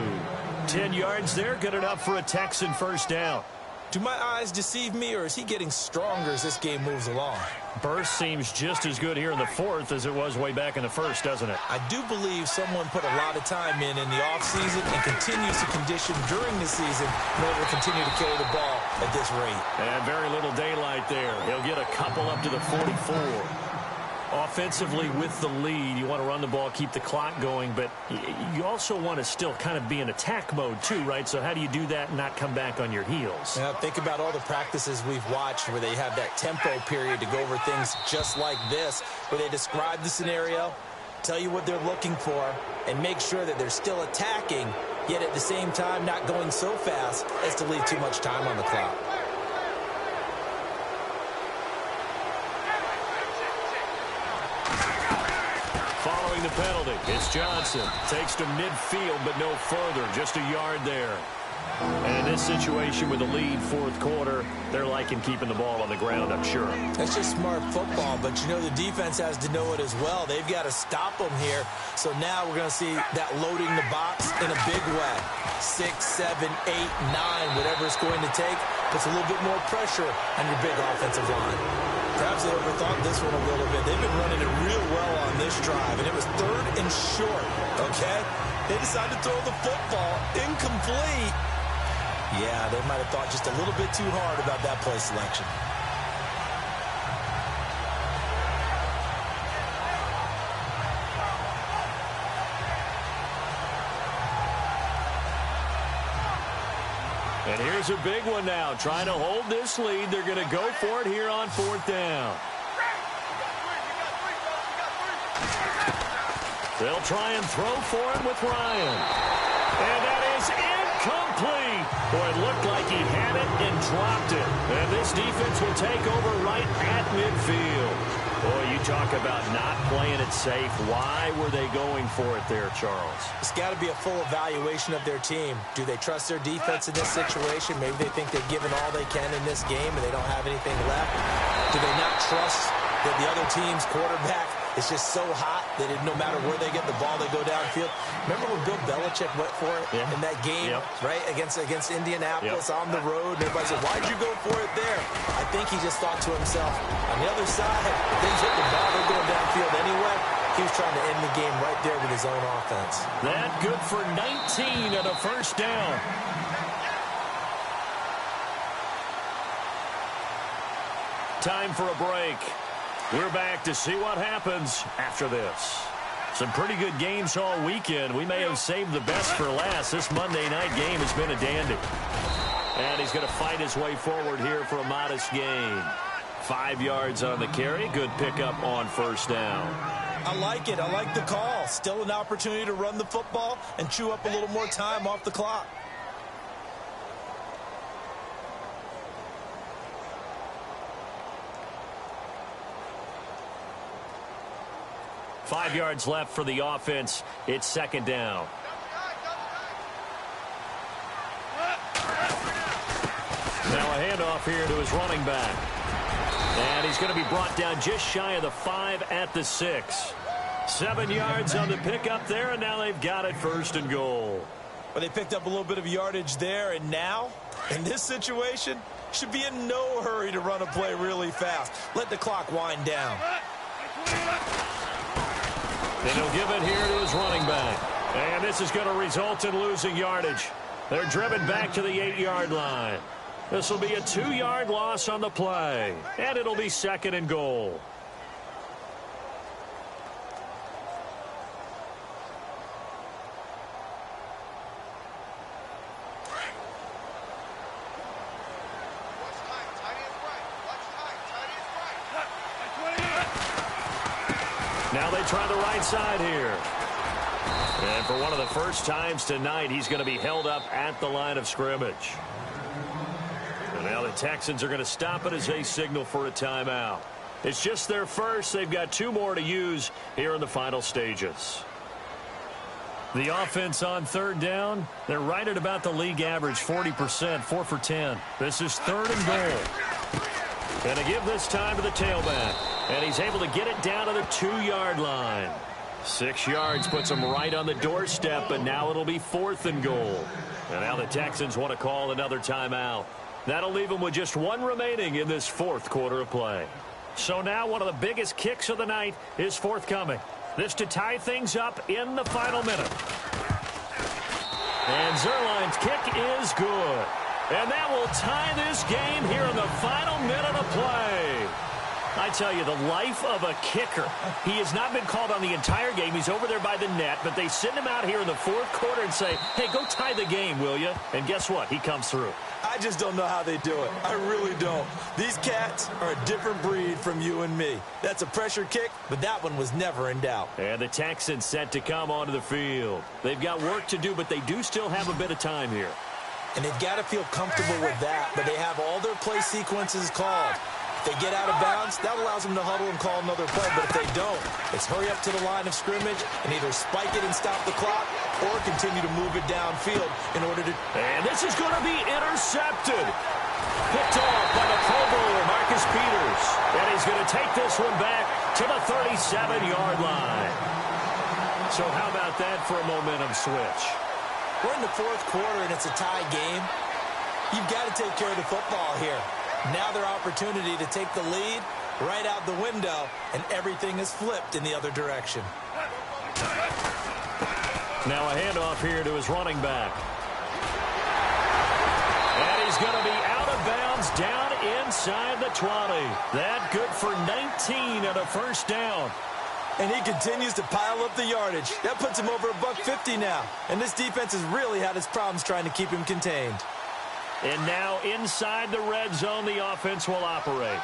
10 yards there, good enough for a Texan first down. Do my eyes deceive me, or is he getting stronger as this game moves along? Burst seems just as good here in the 4th as it was way back in the 1st, doesn't it? I do believe someone put a lot of time in the offseason and continues to condition during the season in order to continue to carry the ball at this rate. And very little daylight there. He'll get a couple up to the 44. Offensively with the lead, you want to run the ball, keep the clock going, but you also want to still kind of be in attack mode too, right? So how do you do that and not come back on your heels? Now, think about all the practices we've watched where they have that tempo period to go over things just like this, where they describe the scenario, tell you what they're looking for, and make sure that they're still attacking, yet at the same time not going so fast as to leave too much time on the clock. Following the penalty, it's Johnson. Takes to midfield, but no further. Just a yard there. And in this situation with the lead fourth quarter, they're liking keeping the ball on the ground, I'm sure. That's just smart football, but you know the defense has to know it as well. They've got to stop them here. So now we're going to see that loading the box in a big way. 6, 7, 8, 9, whatever it's going to take, puts a little bit more pressure on your big offensive line. Perhaps they overthought this one a little bit. They've been running it real well on this drive, and it was 3rd and short, okay? They decided to throw the football incomplete. Yeah, they might have thought just a little bit too hard about that play selection. And here's a big one now. Trying to hold this lead. They're going to go for it here on 4th down. They'll try and throw for him with Ryan. And that is incomplete. Boy, it looked like he had it and dropped it. And this defense will take over right at midfield. Boy, you talk about not playing it safe. Why were they going for it there, Charles? It's got to be a full evaluation of their team. Do they trust their defense in this situation? Maybe they think they've given all they can in this game and they don't have anything left. Do they not trust that the other team's quarterback is just so hot that no matter where they get the ball, they go downfield? Remember when Bill Belichick went for it in that game, right, against Indianapolis on the road? And everybody said, why'd you go for it there? I think he just thought to himself, on the other side, if they hit the ball, they're going downfield anyway. He was trying to end the game right there with his own offense. That good for 19 and a first down. Time for a break. We're back to see what happens after this. Some pretty good games all weekend. We may have saved the best for last. This Monday night game has been a dandy. And he's going to fight his way forward here for a modest gain. 5 yards on the carry. Good pickup on first down. I like it. I like the call. Still an opportunity to run the football and chew up a little more time off the clock. Five yards left for the offense. It's second down. Now a handoff here to his running back. And he's going to be brought down just shy of the 5 at the 6. 7 yards on the pickup there, and now they've got it 1st and goal. Well, they picked up a little bit of yardage there, and now, in this situation, should be in no hurry to run a play really fast. Let the clock wind down. Then he'll give it here to his running back. And this is going to result in losing yardage. They're driven back to the 8-yard line. This will be a 2-yard loss on the play. And it'll be 2nd and goal. Now they try the right side here. And for one of the first times tonight, he's going to be held up at the line of scrimmage. And now the Texans are going to stop it as they signal for a timeout. It's just their first. They've got 2 more to use here in the final stages. The offense on 3rd down, they're right at about the league average, 40%, 4 for 10. This is 3rd and goal. And to give this time to the tailback. And he's able to get it down to the 2-yard line. 6 yards puts him right on the doorstep, but now it'll be 4th and goal. And now the Texans want to call another timeout. That'll leave them with just 1 remaining in this 4th quarter of play. So now one of the biggest kicks of the night is forthcoming. This to tie things up in the final minute. And Zerline's kick is good. And that will tie this game here in the final minute of play. I tell you, the life of a kicker. He has not been called on the entire game. He's over there by the net, but they send him out here in the 4th quarter and say, hey, go tie the game, will you? And guess what? He comes through. I just don't know how they do it. I really don't. These cats are a different breed from you and me. That's a pressure kick, but that one was never in doubt. And the Texans set to come onto the field. They've got work to do, but they do still have a bit of time here. And they've got to feel comfortable with that, but they have all their play sequences called. If they get out of bounds, that allows them to huddle and call another play. But if they don't, it's hurry up to the line of scrimmage and either spike it and stop the clock or continue to move it downfield in order to... And this is going to be intercepted. Picked off by the Pro Bowler, Marcus Peters. And he's going to take this one back to the 37-yard line. So how about that for a momentum switch? We're in the fourth quarter, and it's a tie game. You've got to take care of the football here. Now their opportunity to take the lead right out the window, and everything is flipped in the other direction. Now a handoff here to his running back. And he's going to be out of bounds down inside the 20. That good for 19 and a first down. And he continues to pile up the yardage. That puts him over $150 now. And this defense has really had its problems trying to keep him contained. And now inside the red zone, the offense will operate.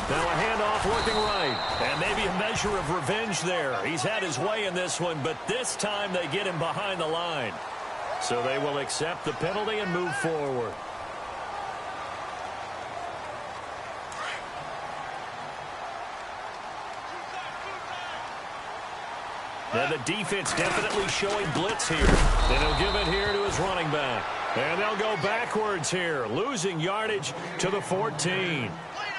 Now a handoff working right. And maybe a measure of revenge there. He's had his way in this one, but this time they get him behind the line. So they will accept the penalty and move forward. Now the defense definitely showing blitz here. And he'll give it here to his running back. And they'll go backwards here, losing yardage to the 14.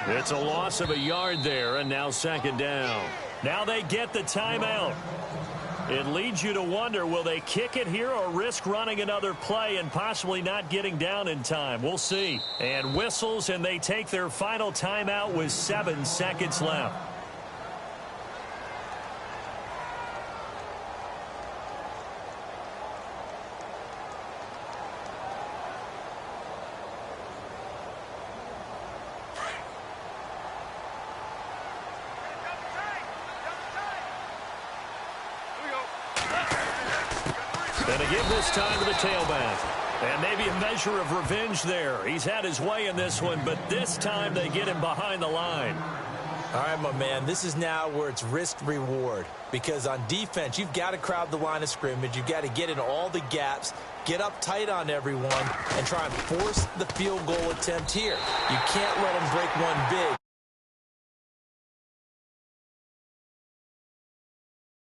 It's a loss of a yard there, and now second down. Now they get the timeout. It leads you to wonder, will they kick it here or risk running another play and possibly not getting down in time? We'll see. And whistles, and they take their final timeout with 7 seconds left. And to give this time to the tailback. And maybe a measure of revenge there. He's had his way in this one, but this time they get him behind the line. All right, my man, this is now where it's risk-reward. Because on defense, you've got to crowd the line of scrimmage. You've got to get in all the gaps, get up tight on everyone, and try and force the field goal attempt here. You can't let them break one big.